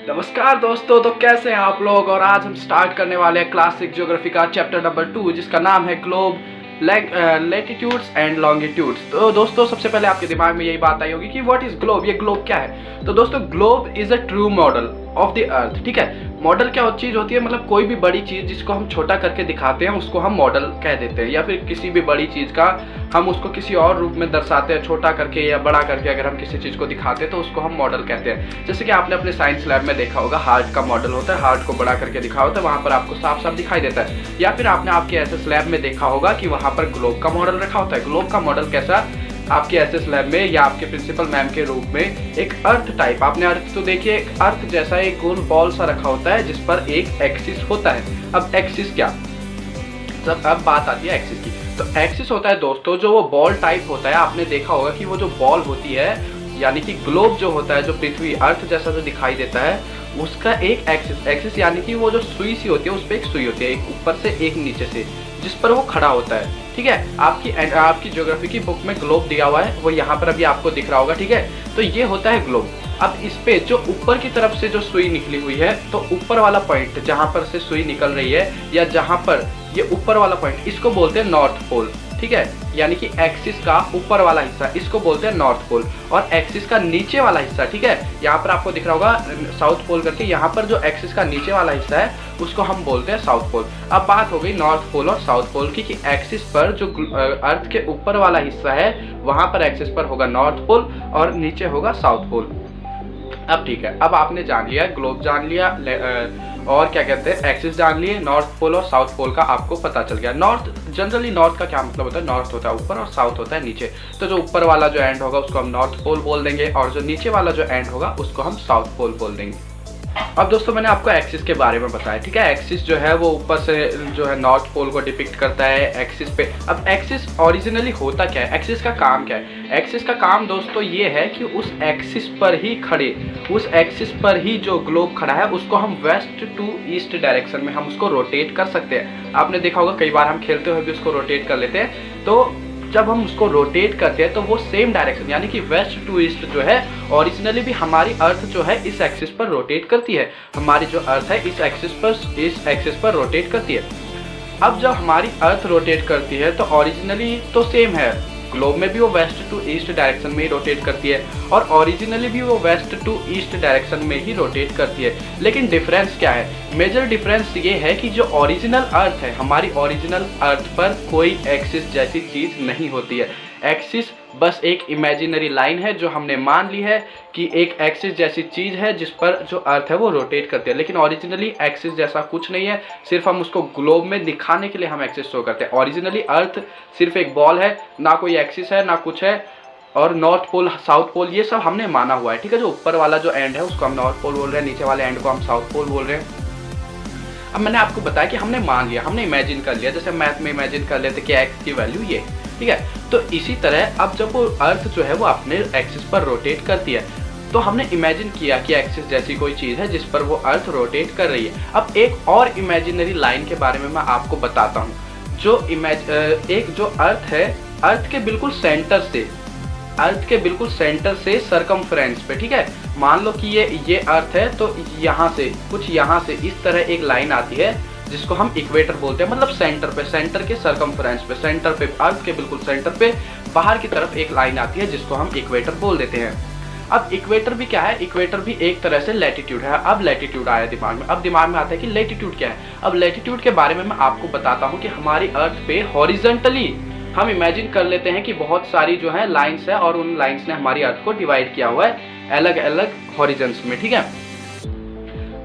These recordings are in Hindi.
नमस्कार दोस्तों, तो कैसे हैं आप लोग। और आज हम स्टार्ट करने वाले हैं क्लासिक ज्योग्राफी का चैप्टर नंबर 2 जिसका नाम है ग्लोब लैटिट्यूड्स एंड लॉन्गिट्यूड्स। तो दोस्तों सबसे पहले आपके दिमाग में यही बात आई होगी कि व्हाट इज ग्लोब, ये ग्लोब क्या है। तो दोस्तों globe is a true model of the earth. ठीक है, मॉडल क्या चीज होती है, मतलब कोई भी बड़ी चीज जिसको हम छोटा करके दिखाते हैं उसको हम मॉडल कह देते हैं, या फिर किसी भी बड़ी चीज का हम उसको किसी और रूप में दर्शाते हैं, छोटा करके या बड़ा करके अगर हम किसी चीज को दिखाते हैं तो उसको हम मॉडल कहते हैं। जैसे कि आपने अपने साइंस लैब में देखा होगा, हार्ट का मॉडल होता है, हार्ट को बड़ा करके दिखा होता है, वहां पर आपको साफ साफ दिखाई देता है। या फिर आपने आपके एसएस लैब में देखा होगा कि वहां पर ग्लोब का मॉडल रखा होता है। ग्लोब का मॉडल कैसा, आपके एसएस लैब में या आपके प्रिंसिपल मैम के रूप में एक अर्थ टाइप, आपने अर्थ तो देखिए, अर्थ जैसा एक गोल बॉल सा रखा होता है जिस पर एक एक्सिस होता है। अब एक्सिस क्या, अब बात आती है एक्सिस की। तो एक्सिस होता है दोस्तों जो वो बॉल टाइप होता है, आपने देखा होगा कि वो जो बॉल होती है, यानी कि ग्लोब जो होता है, जो पृथ्वी अर्थ जैसा जो दिखाई देता है, उसका एक एक्सिस यानी कि वो जो सुई सी होती है, उस पर एक सुई होती है, एक ऊपर से एक नीचे से, जिस पर वो खड़ा होता है। ठीक है, आपकी ज्योग्राफी की बुक में ग्लोब दिया हुआ है, वो यहाँ पर अभी आपको दिख रहा होगा। ठीक है, तो ये होता है ग्लोब। अब इस पे जो ऊपर की तरफ से जो सुई निकली हुई है, तो ऊपर वाला पॉइंट जहाँ पर से सुई निकल रही है, या जहाँ पर ये ऊपर वाला पॉइंट, इसको बोलते हैं नॉर्थ पोल। ठीक है, यानी कि एक्सिस का ऊपर वाला हिस्सा इसको बोलते हैं नॉर्थ पोल, और एक्सिस का नीचे वाला हिस्सा, ठीक है, यहाँ पर आपको दिख रहा होगा साउथ पोल करके, यहाँ पर जो एक्सिस का नीचे वाला हिस्सा है उसको हम बोलते हैं साउथ पोल। अब बात हो गई नॉर्थ पोल और साउथ पोल की, कि एक्सिस पर जो अर्थ के ऊपर वाला हिस्सा है वहां पर एक्सिस पर होगा नॉर्थ पोल और नीचे होगा साउथ पोल। अब ठीक है, अब आपने जान लिया, ग्लोब जान लिया, और क्या कहते हैं, एक्सिस जान लिए, नॉर्थ पोल और साउथ पोल का आपको पता चल गया। नॉर्थ, जनरली नॉर्थ का क्या मतलब होता है, नॉर्थ होता है ऊपर और साउथ होता है नीचे। तो जो ऊपर वाला जो एंड होगा उसको हम नॉर्थ पोल बोल देंगे, और जो नीचे वाला जो एंड होगा उसको हम साउथ पोल बोल देंगे। अब दोस्तों मैंने आपको एक्सिस के बारे में बताया। ठीक है, एक्सिस जो है वो ऊपर से जो है नॉर्थ पोल को डिपिक्ट करता है एक्सिस पे। अब एक्सिस ओरिजिनली होता क्या है, एक्सिस का काम क्या है। एक्सिस का काम दोस्तों ये है कि उस एक्सिस पर ही खड़े, उस एक्सिस पर ही जो ग्लोब खड़ा है उसको हम वेस्ट टू ईस्ट डायरेक्शन में हम उसको रोटेट कर सकते हैं। आपने देखा होगा कई बार हम खेलते हुए भी उसको रोटेट कर लेते हैं। तो जब हम उसको रोटेट करते हैं तो वो सेम डायरेक्शन, यानी कि वेस्ट टू ईस्ट जो है, ओरिजिनली भी हमारी अर्थ जो है इस एक्सिस पर रोटेट करती है। हमारी जो अर्थ है इस एक्सिस पर रोटेट करती है। अब जब हमारी अर्थ रोटेट करती है तो ओरिजिनली तो सेम है, ग्लोब में भी वो वेस्ट टू ईस्ट डायरेक्शन में ही रोटेट करती है, और ओरिजिनली भी वो वेस्ट टू ईस्ट डायरेक्शन में ही रोटेट करती है। लेकिन डिफरेंस क्या है, मेजर डिफरेंस ये है कि जो ओरिजिनल अर्थ है, हमारी ओरिजिनल अर्थ पर कोई एक्सिस जैसी चीज नहीं होती है। एक्सिस बस एक इमेजिनरी लाइन है जो हमने मान ली है कि एक एक्सिस जैसी चीज है जिस पर जो अर्थ है वो रोटेट करती है, लेकिन ओरिजिनली एक्सिस जैसा कुछ नहीं है। सिर्फ हम उसको ग्लोब में दिखाने के लिए हम एक्सिस शो करते हैं। ओरिजिनली अर्थ सिर्फ एक बॉल है, ना कोई एक्सिस है ना कुछ है, और नॉर्थ पोल साउथ पोल ये सब हमने माना हुआ है। ठीक है, जो ऊपर वाला जो एंड है उसको हम नॉर्थ पोल बोल रहे हैं, नीचे वाले एंड को हम साउथ पोल बोल रहे हैं। अब मैंने आपको बताया कि हमने मान लिया, हमने इमेजिन कर लिया, जैसे मैथ में इमेजिन कर लेते कि एक्स की वैल्यू ये, ठीक है। तो इसी तरह अब जब वो अर्थ जो है वो अपने एक्सिस पर रोटेट करती है, तो हमने इमेजिन किया कि एक्सिस जैसी कोई चीज़ है जिस पर वो अर्थ रोटेट कर रही है। अब एक और इमेजिनरी लाइन के बारे में मैं आपको बताता हूँ। जो एक जो अर्थ है, अर्थ के बिल्कुल सेंटर से, अर्थ के बिल्कुल सेंटर से सरकमफ्रेंस पे, ठीक है, मान लो कि ये अर्थ है, तो यहाँ से कुछ यहाँ से इस तरह एक लाइन आती है जिसको हम इक्वेटर बोलते हैं, मतलब सेंटर पे, सेंटर के सरकमफ्रेंस पे, सेंटर पे, अर्थ के बिल्कुल सेंटर पे बाहर की तरफ एक लाइन आती है जिसको हम इक्वेटर बोल देते हैं। अब इक्वेटर भी क्या है, इक्वेटर भी एक तरह से लैटिट्यूड है। अब लैटिट्यूड आया दिमाग में, अब दिमाग में आता है कि लैटिट्यूड क्या है। अब लैटिट्यूड के बारे में मैं आपको बताता हूँ कि हमारी अर्थ पे हॉरिजॉन्टली हम इमेजिन कर लेते हैं कि बहुत सारी जो है लाइंस है, और उन लाइंस ने हमारी अर्थ को डिवाइड किया हुआ है अलग अलग हॉरिजन्स में। ठीक है,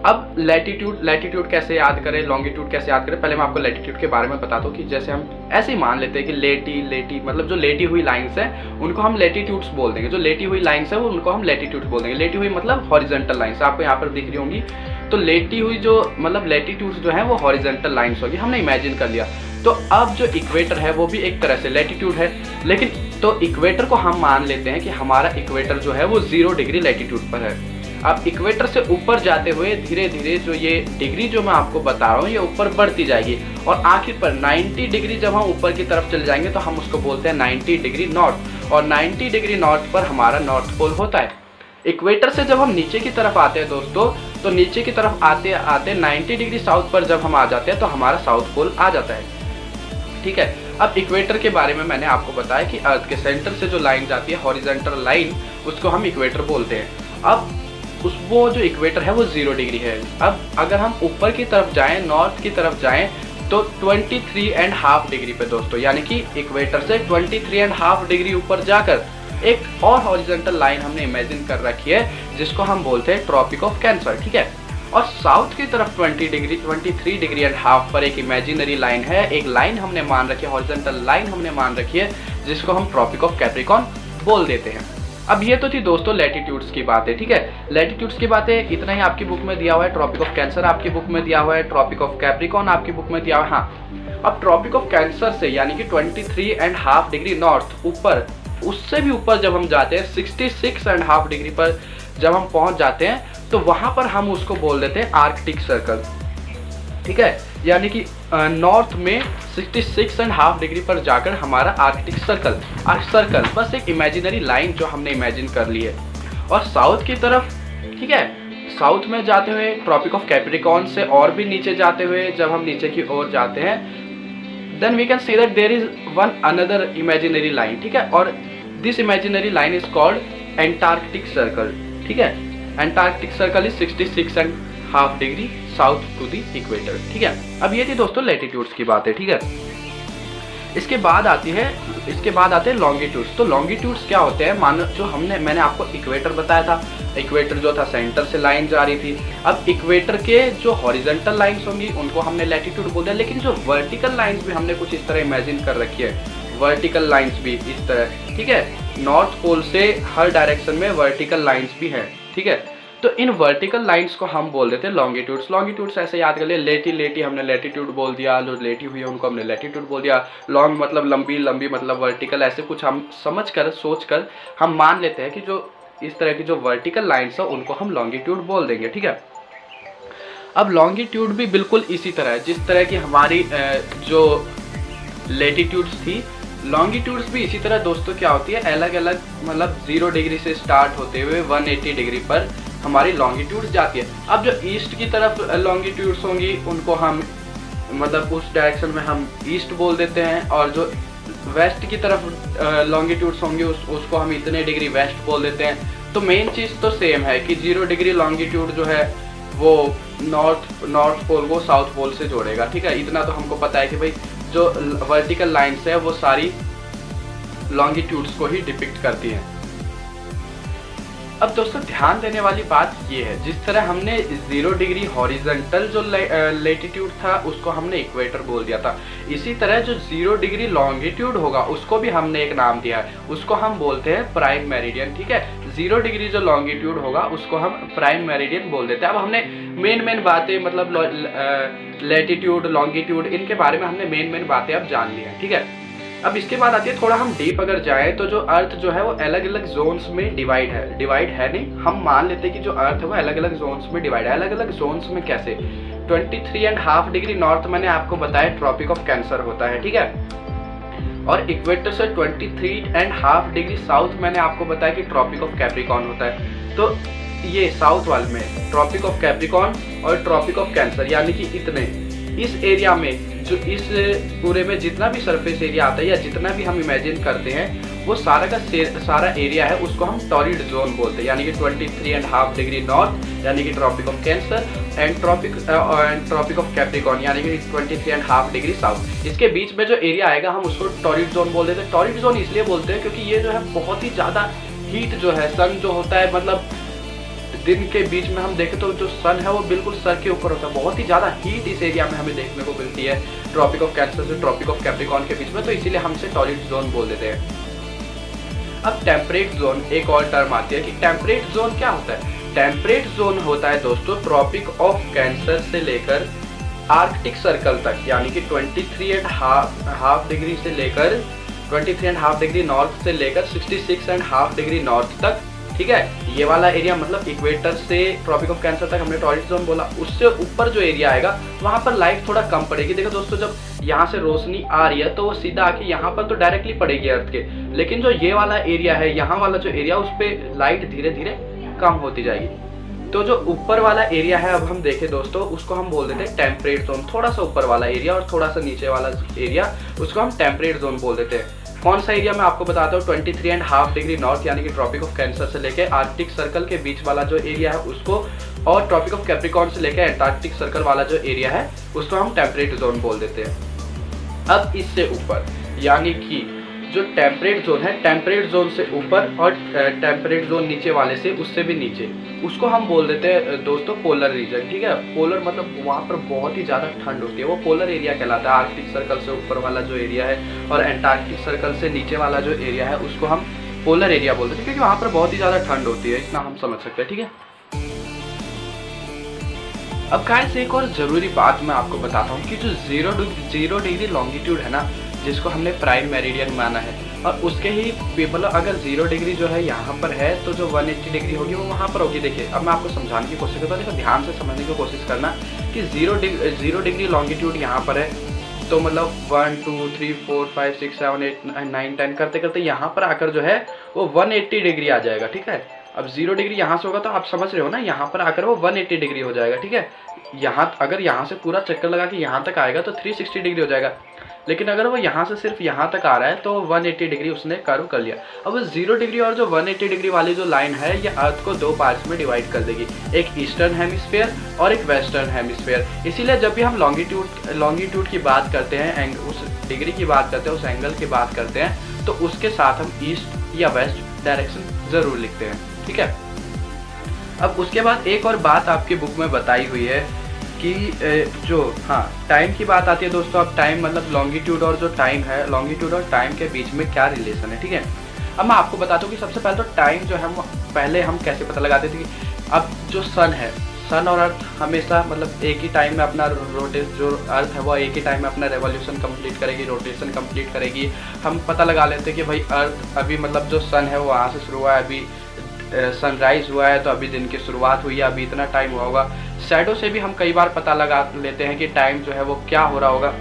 अब लैटिट्यूड कैसे याद करें, लॉन्गिट्यूड कैसे याद करें। पहले मैं आपको लैटिट्यूड के बारे में बताता हूँ कि जैसे हम ऐसे ही मान लेते हैं कि लेटी मतलब जो लेटी हुई लाइंस है उनको हम लैटिट्यूड्स बोल देंगे, जो लेटी हुई लाइंस है वो उनको हम लैटिट्यूड्स बोल देंगे। लेटी हुई मतलब हॉरिजॉन्टल लाइंस, आपको यहाँ पर दिख रही होंगी, तो लेटी हुई जो मतलब लैटिट्यूड्स जो है वो हॉरिजॉन्टल लाइंस होगी, हमने इमेजिन कर लिया। तो अब जो इक्वेटर है वो भी एक तरह से लैटिट्यूड है, लेकिन तो इक्वेटर को हम मान लेते हैं कि हमारा इक्वेटर जो है वो 0 डिग्री लैटिट्यूड पर है। अब इक्वेटर से ऊपर जाते हुए धीरे धीरे जो ये डिग्री जो मैं आपको बता रहा हूँ ये ऊपर बढ़ती जाएगी, और आखिर पर 90 डिग्री जब हम ऊपर की तरफ चले जाएंगे तो हम उसको बोलते हैं 90 डिग्री नॉर्थ, और 90 डिग्री नॉर्थ पर हमारा नॉर्थ पोल होता है। इक्वेटर से जब हम नीचे की तरफ आते हैं दोस्तों, तो नीचे की तरफ आते आते 90 डिग्री साउथ पर जब हम आ जाते हैं तो हमारा साउथ पोल आ जाता है। ठीक है, अब इक्वेटर के बारे में मैंने आपको बताया कि अर्थ के सेंटर से जो लाइन जाती है हॉरिजॉन्टल लाइन, उसको हम इक्वेटर बोलते हैं। अब वो जो इक्वेटर है वो 0 डिग्री है। अब अगर हम ऊपर की तरफ जाएं, नॉर्थ की तरफ जाएं, तो 23.5 डिग्री पे दोस्तों, यानी कि इक्वेटर से 23.5 डिग्री ऊपर जाकर एक और हॉरिजॉन्टल लाइन हमने इमेजिन कर रखी है जिसको हम बोलते हैं ट्रॉपिक ऑफ कैंसर। ठीक है, और साउथ की तरफ 23 डिग्री एंड हाफ पर एक इमेजिनरी लाइन है, एक लाइन हमने मान रखी है, हॉरिजॉन्टल लाइन हमने मान रखी है, जिसको हम ट्रॉपिक ऑफ कैप्रिकॉर्न बोल देते हैं। अब ये तो थी दोस्तों लैटिट्यूड्स की बातें। ठीक है, लैटिट्यूड्स की बातें इतना ही आपकी बुक में दिया हुआ है। ट्रॉपिक ऑफ कैंसर आपकी बुक में दिया हुआ है, ट्रॉपिक ऑफ कैप्रिकॉर्न आपकी बुक में दिया हुआ है। हाँ, अब ट्रॉपिक ऑफ कैंसर से यानी कि 23.5 डिग्री नॉर्थ ऊपर, उससे भी ऊपर जब हम जाते हैं 66.5 डिग्री पर जब हम पहुंच जाते हैं, तो वहां पर हम उसको बोल देते हैं आर्कटिक सर्कल। ठीक है, यानी कि नॉर्थ में 66.5 डिग्री पर जाकर हमारा आर्कटिक सर्कल बस एक इमेजिनरी लाइन जो हमने इमेजिन कर ली है। और साउथ की तरफ, ठीक है, साउथ में जाते हुए ट्रॉपिक ऑफ कैप्रिकॉर्न से और भी नीचे जाते हुए जब हम नीचे की ओर जाते हैं, then we can see that there is one another imaginary line. ठीक है, और this imaginary line is called Antarctic circle. ठीक है, Antarctic circle is 66.5 degree south to the equator. ठीक है, अब ये थी दोस्तों लैटिट्यूड्स की बात है। ठीक है, इसके बाद आते हैं लॉन्गिट्यूड्स। तो लॉन्गिट्यूड्स क्या होते हैं, मानो जो मैंने आपको इक्वेटर बताया था, इक्वेटर जो था सेंटर से लाइन जा रही थी। अब इक्वेटर के जो हॉरिजॉन्टल लाइंस होंगी उनको हमने लैटिट्यूड बोल दिया, लेकिन जो वर्टिकल लाइंस भी हमने कुछ इस तरह इमेजिन कर रखी है, वर्टिकल लाइंस भी इस तरह। ठीक है, नॉर्थ पोल से हर डायरेक्शन में वर्टिकल लाइंस भी हैं। ठीक है, तो इन वर्टिकल लाइंस को हम बोल देते हैं लॉन्गिट्यूड्स। लॉन्गिट्यूड्स ऐसे याद कर ले, लेटी हमने लैटिट्यूड बोल दिया, जो लेटी हुई है उनको हमने लैटिट्यूड बोल दिया। लॉन्ग मतलब लंबी, लंबी मतलब वर्टिकल, ऐसे कुछ हम सोचकर हम मान लेते हैं कि जो इस तरह की जो वर्टिकल लाइंस है उनको हम लॉन्गिट्यूड बोल देंगे। ठीक है, अब लॉन्गिट्यूड भी बिल्कुल इसी तरह है जिस तरह की हमारी जो लैटिट्यूड्स थी, लॉन्गिट्यूड्स भी इसी तरह दोस्तों क्या होती है, अलग अलग मतलब 0 डिग्री से स्टार्ट होते हुए 180 डिग्री पर हमारी लॉन्गिट्यूड्स जाती है। अब जो ईस्ट की तरफ लॉन्गिट्यूड्स होंगी उनको हम मतलब उस डायरेक्शन में हम ईस्ट बोल देते हैं, और जो वेस्ट की तरफ लॉन्गिट्यूड्स होंगी उसको हम इतने डिग्री वेस्ट बोल देते हैं। तो मेन चीज़ तो सेम है कि 0 डिग्री लॉन्गिट्यूड जो है वो नॉर्थ पोल को साउथ पोल से जोड़ेगा। ठीक है, इतना तो हमको पता है कि भाई जो वर्टिकल लाइंस है वो सारी लॉन्गिट्यूड्स को ही डिपिक्ट करती हैं। अब दोस्तों ध्यान देने वाली बात ये है, जिस तरह हमने 0 डिग्री हॉरिजॉन्टल जो लैटिट्यूड था उसको हमने इक्वेटर बोल दिया था, इसी तरह जो 0 डिग्री लॉन्गिट्यूड होगा उसको भी हमने एक नाम दिया है, उसको हम बोलते हैं प्राइम मेरिडियन। ठीक है, 0 डिग्री जो लॉन्गिट्यूड होगा उसको हम प्राइम मेरिडियन बोल देते हैं। अब हमने मेन बातें मतलब लैटिट्यूड, लॉन्गिट्यूड, इनके बारे में हमने मेन बातें अब जान ली हैं। ठीक है, अब इसके बाद आती है थोड़ा हम डीप अगर जाएं तो जो अर्थ जो है वो अलग अलग जोन्स में डिवाइड है नहीं, हम मान लेते हैं कि जो अर्थ है वो अलग अलग जोन्स में डिवाइड है। अलग अलग जोन्स में कैसे, 23.5 डिग्री नॉर्थ मैंने आपको बताया ट्रॉपिक ऑफ कैंसर होता है। ठीक है, और इक्वेटर से 23.5 डिग्री साउथ मैंने आपको बताया कि ट्रॉपिक ऑफ कैप्रिकॉर्न होता है। तो ये साउथ वाले में ट्रॉपिक ऑफ कैप्रिकॉर्न और ट्रॉपिक ऑफ कैंसर, यानी कि इतने इस एरिया में जो इस पूरे में जितना भी सरफेस एरिया आता है या जितना भी हम इमेजिन करते हैं वो सारा का सारा एरिया है उसको हम टॉरिड जोन बोलते हैं, यानी कि 23.5 डिग्री नॉर्थ यानी कि Tropic of Cancer and Tropic of Capricorn यानी कि 23.5 डिग्री साउथ। इसके बीच में जो एरिया आएगा हम उसको टॉरिड जोन बोल देते हैं। टॉरिड जोन इसलिए बोलते हैं क्योंकि ये जो है बहुत ही ज़्यादा हीट जो है, सन जो होता है मतलब दिन के बीच में हम देखें तो जो सन है वो बिल्कुल सर के ऊपर होता है, बहुत ही ज़्यादा हीट इस एरिया में हमें देखने को मिलती है ट्रॉपिक ऑफ कैंसर से ट्रॉपिक ऑफ कैप्रिकॉर्न के बीच में, तो इसीलिए हम इसे टॉरिड जोन बोल देते हैं। अब टेम्परेट जोन एक और टर्म आती है कि टेम्परेट जोन क्या होता है। टेम्परेट जोन होता है दोस्तों ट्रॉपिक ऑफ कैंसर से लेकर आर्कटिक सर्कल तक, यानी कि 23.5 डिग्री से लेकर 23.5 डिग्री नॉर्थ से लेकर 66.5 डिग्री नॉर्थ तक। ठीक है, ये वाला एरिया मतलब इक्वेटर से ट्रॉपिक ऑफ कैंसर तक हमने टॉरिड जोन बोला। उससे ऊपर जो एरिया आएगा वहाँ पर लाइट थोड़ा कम पड़ेगी। देखो दोस्तों, जब यहाँ से रोशनी आ रही है तो वो सीधा आके यहाँ पर तो डायरेक्टली पड़ेगी अर्थ के, लेकिन जो ये वाला एरिया है, यहाँ वाला जो एरिया, उस पर लाइट धीरे धीरे कम होती जाएगी। तो जो ऊपर वाला एरिया है, अब हम देखें दोस्तों, उसको हम बोल देते हैं टेम्परेट जोन। थोड़ा सा ऊपर वाला एरिया और थोड़ा सा नीचे वाला एरिया, उसको हम टेम्परेट जोन बोल देते हैं। कौन सा एरिया मैं आपको बताता हूँ, 23.5 डिग्री नॉर्थ यानी कि ट्रॉपिक ऑफ कैंसर से लेके आर्कटिक सर्कल के बीच वाला जो एरिया है उसको, और ट्रॉपिक ऑफ कैप्रिकॉर्न से लेकर एंटार्क्टिक सर्कल वाला जो एरिया है उसको हम टेम्परेट जोन बोल देते हैं। अब इससे ऊपर यानी कि जो टेम्परेट जोन है, टेम्परेट जोन से ऊपर और टेम्परेट जोन नीचे वाले से उससे भी नीचे, उसको हम बोल देते हैं दोस्तों पोलर रीजन। ठीक है, पोलर मतलब वहाँ पर बहुत ही ज़्यादा ठंड होती है, वो पोलर एरिया कहलाता है। आर्कटिक सर्कल से ऊपर वाला जो एरिया है और एंटार्क्टिक सर्कल से नीचे वाला जो एरिया है उसको हम पोलर एरिया बोलते हैं, क्योंकि वहाँ पर बहुत ही ज़्यादा ठंड होती है, इतना हम समझ सकते हैं। ठीक है, अब गाइस एक और ज़रूरी बात मैं आपको बताता हूँ कि जो 0 डिग्री लॉन्गिट्यूड है ना, जिसको हमने प्राइम मेरिडियन माना है, और उसके ही मतलब अगर 0 डिग्री जो है यहाँ पर है तो जो 180 डिग्री होगी वो वहाँ पर होगी। देखिए, अब मैं आपको समझाने की कोशिश करता हूँ, देखो ध्यान से समझने की कोशिश करना कि 0 डिग्री लॉन्गिट्यूड यहाँ पर है, तो मतलब 1 2 3 4 5 6 7 8 9 10 करते करते यहाँ पर आकर जो है वो 180 डिग्री आ जाएगा। ठीक है, अब 0 डिग्री यहाँ से होगा तो आप समझ रहे हो ना, यहाँ पर आकर वो 180 डिग्री हो जाएगा। ठीक है, यहाँ अगर यहाँ से पूरा चक्कर लगा के यहाँ तक आएगा तो 360 डिग्री हो जाएगा, लेकिन अगर वो यहाँ से सिर्फ यहाँ तक आ रहा है तो 180 डिग्री उसने कर्व कर लिया। अब 0 डिग्री और जो 180 डिग्री वाली जो लाइन है ये अर्थ को 2 पार्ट्स में डिवाइड कर देगी, एक ईस्टर्न हेमिस्फीयर और एक वेस्टर्न हेमिस्फीयर। इसीलिए जब भी हम लॉन्गिट्यूड की बात करते हैं, उस डिग्री की बात करते हैं, उस एंगल की बात करते हैं, तो उसके साथ हम ईस्ट या वेस्ट डायरेक्शन ज़रूर लिखते हैं। ठीक है, अब उसके बाद एक और बात आपकी बुक में बताई हुई है कि जो टाइम की बात आती है दोस्तों। अब टाइम मतलब लॉन्गिट्यूड और जो टाइम है, लॉन्गिट्यूड और टाइम के बीच में क्या रिलेशन है। ठीक है, अब मैं आपको बताता हूँ कि सबसे पहले तो टाइम जो है पहले हम कैसे पता लगाते थे कि अब जो सन है, सन और अर्थ हमेशा मतलब एक ही टाइम में अपना जो अर्थ है वो एक ही टाइम में अपना रेवोल्यूशन कंप्लीट करेगी, रोटेशन कंप्लीट करेगी। हम पता लगा लेते हैं कि भाई अर्थ अभी मतलब जो सन है वो वहाँ से शुरू हुआ है, अभी सनराइज़ हुआ है तो अभी दिन की शुरुआत हुई है, अभी इतना टाइम हुआ होगा। शैडो से भी हम कई बार पता लगा लेते हैं कि टाइम जो है वो क्या हो रहा होगा।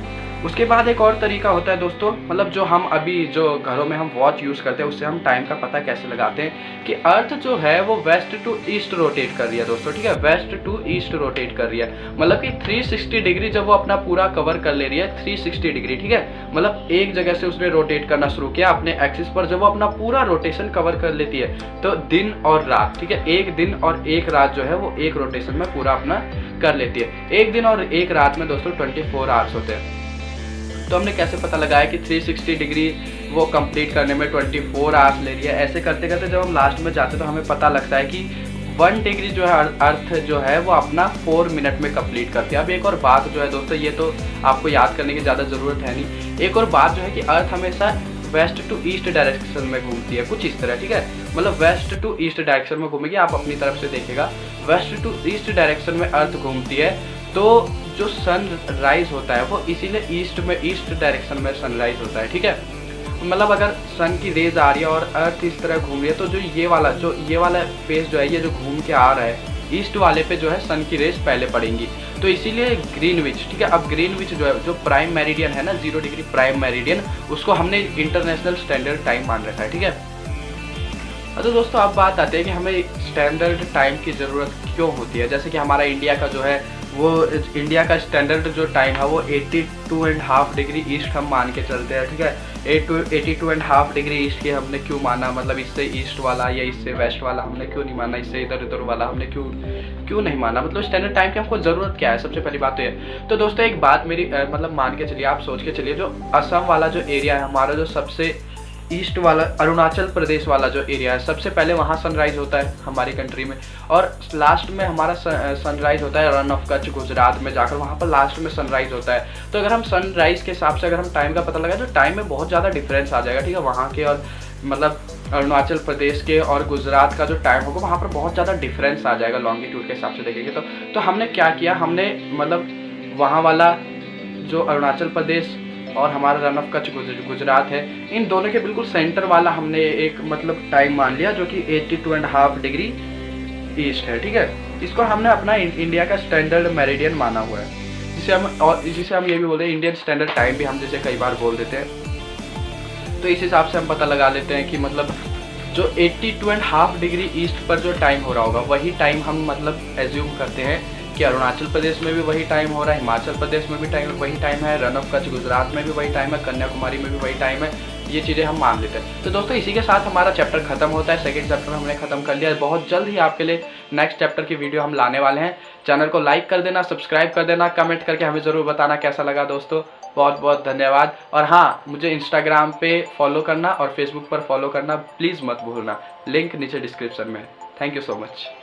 उसके बाद एक और तरीका होता है दोस्तों, मतलब जो हम अभी जो घरों में हम वॉच यूज़ करते हैं उससे हम टाइम का पता कैसे लगाते हैं कि अर्थ जो है वो वेस्ट टू ईस्ट रोटेट कर रही है दोस्तों। ठीक है, वेस्ट टू ईस्ट रोटेट कर रही है, मतलब कि 360 डिग्री जब वो अपना पूरा कवर कर ले रही है, 360 डिग्री। ठीक है, मतलब एक जगह से उसने रोटेट करना शुरू किया अपने एक्सिस पर, जब वो अपना पूरा रोटेशन कवर कर लेती है तो दिन और रात, ठीक है, एक दिन और एक रात जो है वो एक रोटेशन में पूरा अपना कर लेती है। एक दिन और एक रात में दोस्तों 24 आवर्स होते हैं। तो हमने कैसे पता लगाया कि 360 डिग्री वो कंप्लीट करने में 24 आवर्स ले रही है। ऐसे करते करते जब हम लास्ट में जाते तो हमें पता लगता है कि 1 डिग्री जो है अर्थ जो है वो अपना 4 मिनट में कंप्लीट करती है। अब एक और बात जो है दोस्तों, ये तो आपको याद करने की ज़्यादा ज़रूरत है नहीं, एक और बात जो है कि अर्थ हमेशा वेस्ट टू ईस्ट डायरेक्शन में घूमती है, कुछ इस तरह। ठीक है, मतलब वेस्ट टू ईस्ट डायरेक्शन में घूमेगी, आप अपनी तरफ से देखिएगा, वेस्ट टू ईस्ट डायरेक्शन में अर्थ घूमती है। तो जो सनराइज होता है वो इसीलिए ईस्ट डायरेक्शन में सनराइज होता है। ठीक है, मतलब अगर सन की रेज आ रही है और अर्थ इस तरह घूम रही है तो जो ये वाला फेस जो है ये जो घूम के आ रहा है ईस्ट वाले पे जो है सन की रेज पहले पड़ेंगी, तो इसीलिए ग्रीनविच। ठीक है, अब ग्रीनविच जो है जो प्राइम मेरिडियन है ना, 0 डिग्री प्राइम मेरिडियन, उसको हमने इंटरनेशनल स्टैंडर्ड टाइम मान रखा है। ठीक है, तो दोस्तों अब बात आती है कि हमें स्टैंडर्ड टाइम की ज़रूरत क्यों होती है। जैसे कि हमारा इंडिया का जो है वो इंडिया का स्टैंडर्ड जो टाइम है वो 82.5 डिग्री ईस्ट हम मान के चलते हैं। ठीक है, 82.5 डिग्री ईस्ट की हमने क्यों माना, मतलब इससे ईस्ट वाला या इससे वेस्ट वाला हमने क्यों नहीं माना, इससे इधर उधर वाला हमने क्यों नहीं माना, मतलब स्टैंडर्ड टाइम की हमको ज़रूरत क्या है। सबसे पहली बात तो ये। तो दोस्तों एक बात मेरी मतलब मान के चलिए, आप सोच के चलिए, जो असम वाला जो एरिया है हमारा, जो सबसे ईस्ट वाला अरुणाचल प्रदेश वाला जो एरिया है, सबसे पहले वहाँ सनराइज होता है हमारी कंट्री में, और लास्ट में हमारा सनराइज होता है रन ऑफ कच्छ गुजरात में जाकर, वहाँ पर लास्ट में सनराइज होता है। तो अगर हम सनराइज के हिसाब से अगर हम टाइम का पता लगाए तो टाइम में बहुत ज़्यादा डिफरेंस आ जाएगा। ठीक है, वहाँ के और मतलब अरुणाचल प्रदेश के और गुजरात का जो टाइम होगा वहाँ पर बहुत ज़्यादा डिफरेंस आ जाएगा लॉन्गिट्यूड के हिसाब से देखेंगे तो हमने क्या किया, हमने मतलब वहाँ वाला जो अरुणाचल प्रदेश और हमारा रन ऑफ कच्छ गुजरात है, इन दोनों के बिल्कुल सेंटर वाला हमने एक मतलब टाइम मान लिया जो कि 82.5 डिग्री ईस्ट है। ठीक है, इसको हमने अपना इंडिया का स्टैंडर्ड मेरिडियन माना हुआ है, जिसे हम ये भी बोलते हैं इंडियन स्टैंडर्ड टाइम भी हम जैसे कई बार बोल देते हैं। तो इस हिसाब से हम पता लगा लेते हैं कि मतलब जो 82.5 डिग्री ईस्ट पर जो टाइम हो रहा होगा वही टाइम हम मतलब एज्यूम करते हैं कि अरुणाचल प्रदेश में भी वही टाइम हो रहा है, हिमाचल प्रदेश में भी वही टाइम है, रन ऑफ कच्छ गुजरात में भी वही टाइम है, कन्याकुमारी में भी वही टाइम है। ये चीज़ें हम मान लेते हैं। तो दोस्तों इसी के साथ हमारा चैप्टर खत्म होता है। सेकंड चैप्टर हमने खत्म कर लिया। बहुत जल्द ही आपके लिए नेक्स्ट चैप्टर की वीडियो हम लाने वाले हैं। चैनल को लाइक कर देना, सब्सक्राइब कर देना, कमेंट करके हमें ज़रूर बताना कैसा लगा दोस्तों। बहुत बहुत धन्यवाद। और हाँ, मुझे इंस्टाग्राम पे फॉलो करना और फेसबुक पर फॉलो करना प्लीज़ मत भूलना। लिंक नीचे डिस्क्रिप्शन में। Thank you so much.